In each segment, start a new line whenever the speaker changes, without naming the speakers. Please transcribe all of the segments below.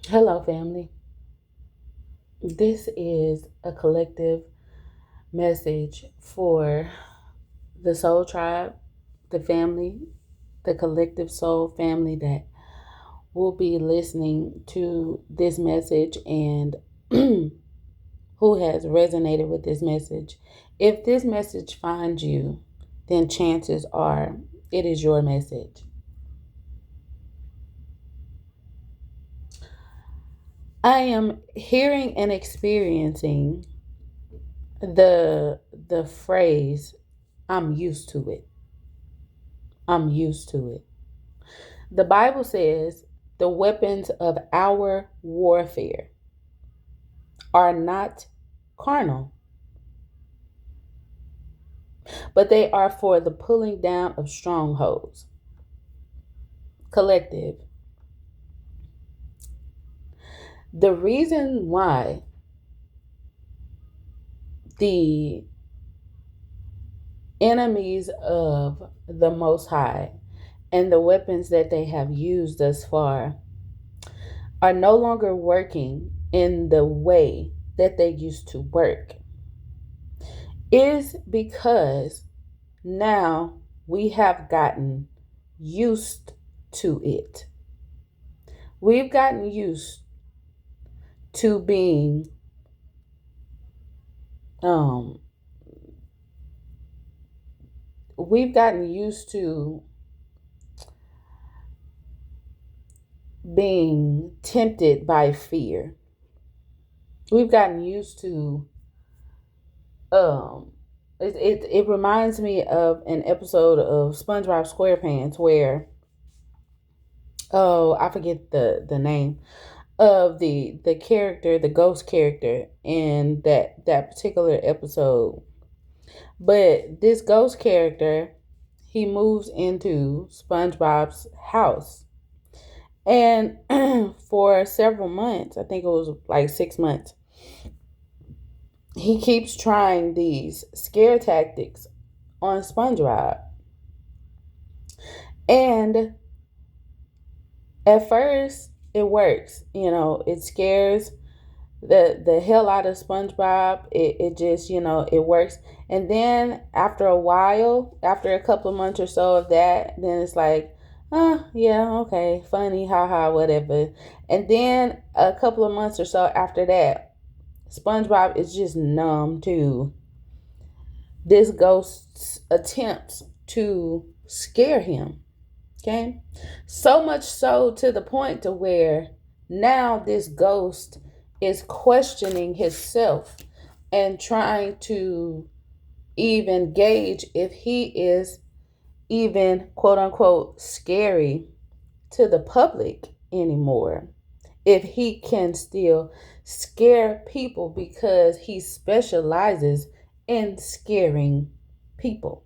Hello, family. This is a collective message for the soul tribe, the family, the collective soul family that will be listening to this message and who has resonated with this message. If this message finds you, then chances are it is your message. I am hearing and experiencing the phrase I'm used to it. I'm used to it. The Bible says the weapons of our warfare are not carnal, but they are for the pulling down of strongholds. Collective. The reason why the enemies of the Most High and the weapons that they have used thus far are no longer working in the way that they used to work is because now we have gotten used to it. We've gotten used to being um we've gotten used to being tempted by fear. We've gotten used to um it reminds me of an episode of SpongeBob SquarePants where I forget the name of the character, the ghost character in that particular episode. But this ghost character, he moves into SpongeBob's house. And for several months, I think it was like 6 months, he keeps trying these scare tactics on SpongeBob. And at first, it works. It scares the hell out of SpongeBob. It just, it works. And then after a while, after a couple of months or so of that, then it's like, oh yeah, okay, funny, haha, whatever. And then a couple of months or so after that, SpongeBob is just numb to this ghost's attempts to scare him. Okay? So much so to the point to where now this ghost is questioning himself and trying to even gauge if he is even quote unquote scary to the public anymore. If he can still scare people because he specializes in scaring people.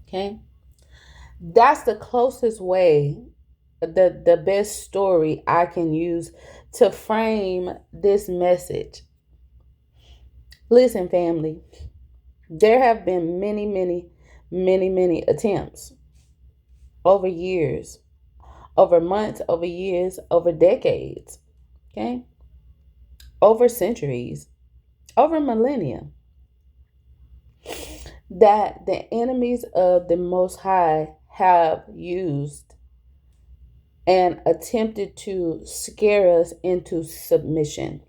Okay? That's the closest way, the best story I can use to frame this message. Listen, family, there have been many, many, many, many attempts over years, over months, over years, over decades, okay, over centuries, over millennia, that the enemies of the Most High have used and attempted to scare us into submission.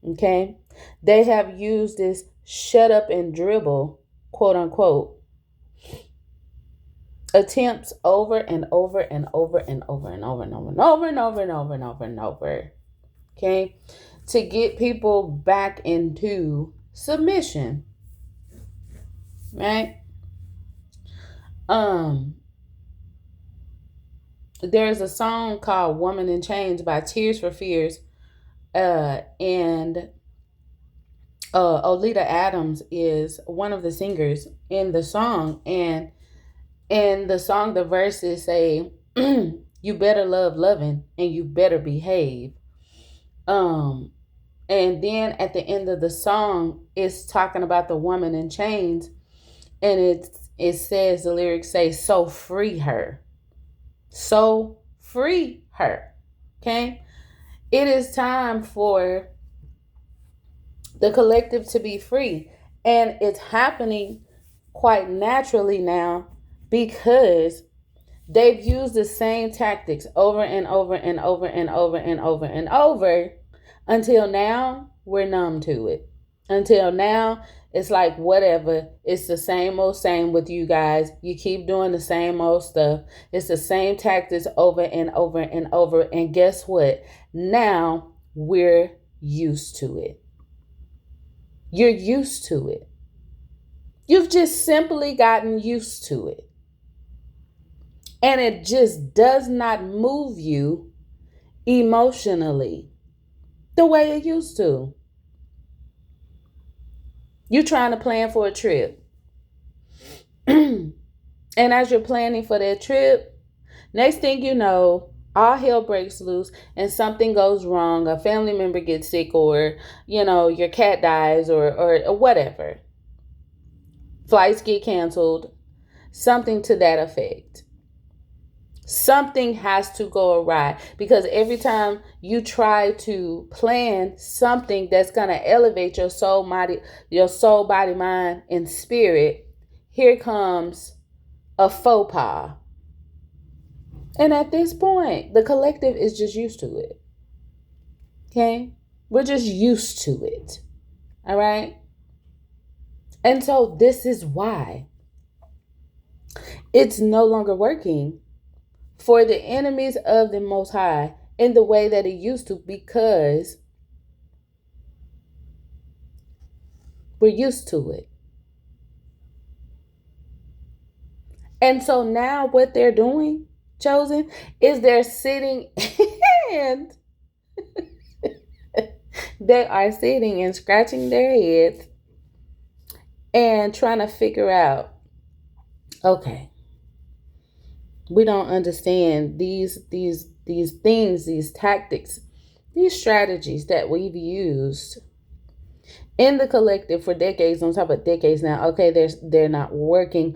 Okay? They have used this shut up and dribble, quote unquote, attempts over and over and over and over and over and over and over and over and over and over and over. Okay? To get people back into submission. Right? Um, there's a song called Woman in Chains by Tears for Fears. And Olita Adams is one of the singers in the song. And in the song, the verses say, you better love loving and you better behave. Um, and then at the end of the song, it's talking about the woman in chains. And it says, the lyrics say, so free her. So free her. Okay? It is time for the collective to be free. And it's happening quite naturally now because they've used the same tactics over and over and over and over and over and over until now we're numb to it. Until now, it's like whatever. It's the same old same with you guys. You keep doing the same old stuff. It's the same tactics over and over and over. And guess what? Now we're used to it. You're used to it. You've just simply gotten used to it. And it just does not move you emotionally the way it used to. You're trying to plan for a trip. And as you're planning for that trip, next thing you know, all hell breaks loose and something goes wrong. A family member gets sick, or, your cat dies, or whatever. Flights get canceled. Something to that effect. Something has to go awry, because every time you try to plan something that's going to elevate your soul, body, mind, and spirit, here comes a faux pas. And at this point, the collective is just used to it. Okay? We're just used to it. All right? And so this is why it's no longer working for the enemies of the Most High in the way that it used to, because we're used to it. And so now what they're doing, Chosen, is they're sitting and they are sitting and scratching their heads and trying to figure out, okay, we don't understand these things, these tactics, these strategies that we've used in the collective for decades, on top of decades now. Okay, they're not working.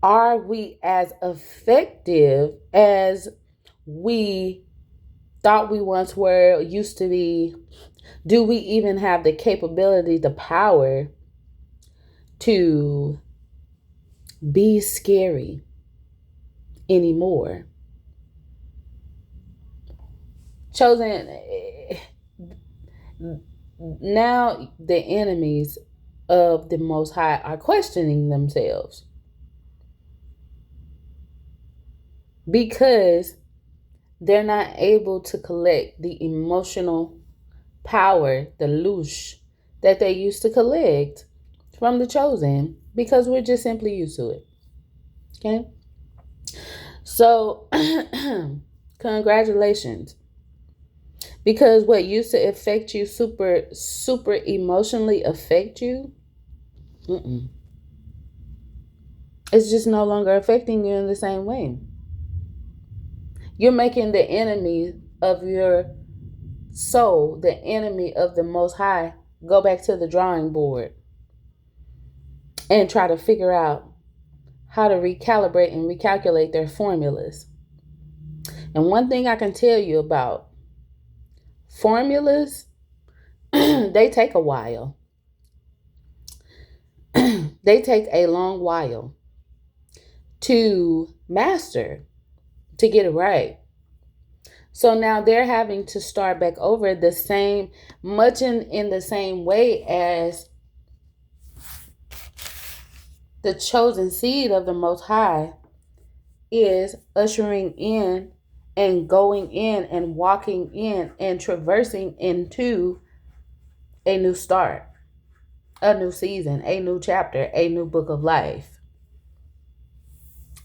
Are we as effective as we thought we once were, used to be? Do we even have the capability, the power to be scary anymore? Chosen, now the enemies of the Most High are questioning themselves, because they're not able to collect the emotional power, the loosh that they used to collect from the Chosen, because we're just simply used to it. Okay? So, congratulations. Because what used to affect you, super emotionally affect you, it's just no longer affecting you in the same way. You're making the enemy of your soul, the enemy of the Most High, go back to the drawing board and try to figure out how to recalibrate and recalculate their formulas. And one thing I can tell you about formulas, they take a while. They take a long while to master, to get it right. So now they're having to start back over the same, much in the same way as the chosen seed of the Most High is ushering in and going in and walking in and traversing into a new start, a new season, a new chapter, a new book of life.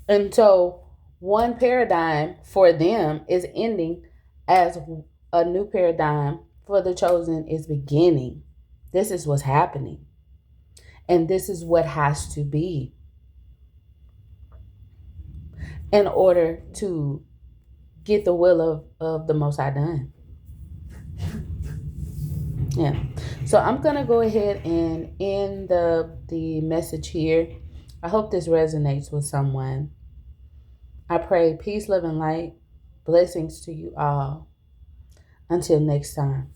And so one paradigm for them is ending as a new paradigm for the chosen is beginning. This is what's happening. And this is what has to be in order to get the will of the Most High done. Yeah. So I'm going to go ahead and end the message here. I hope this resonates with someone. I pray peace, love, and light. Blessings to you all. Until next time.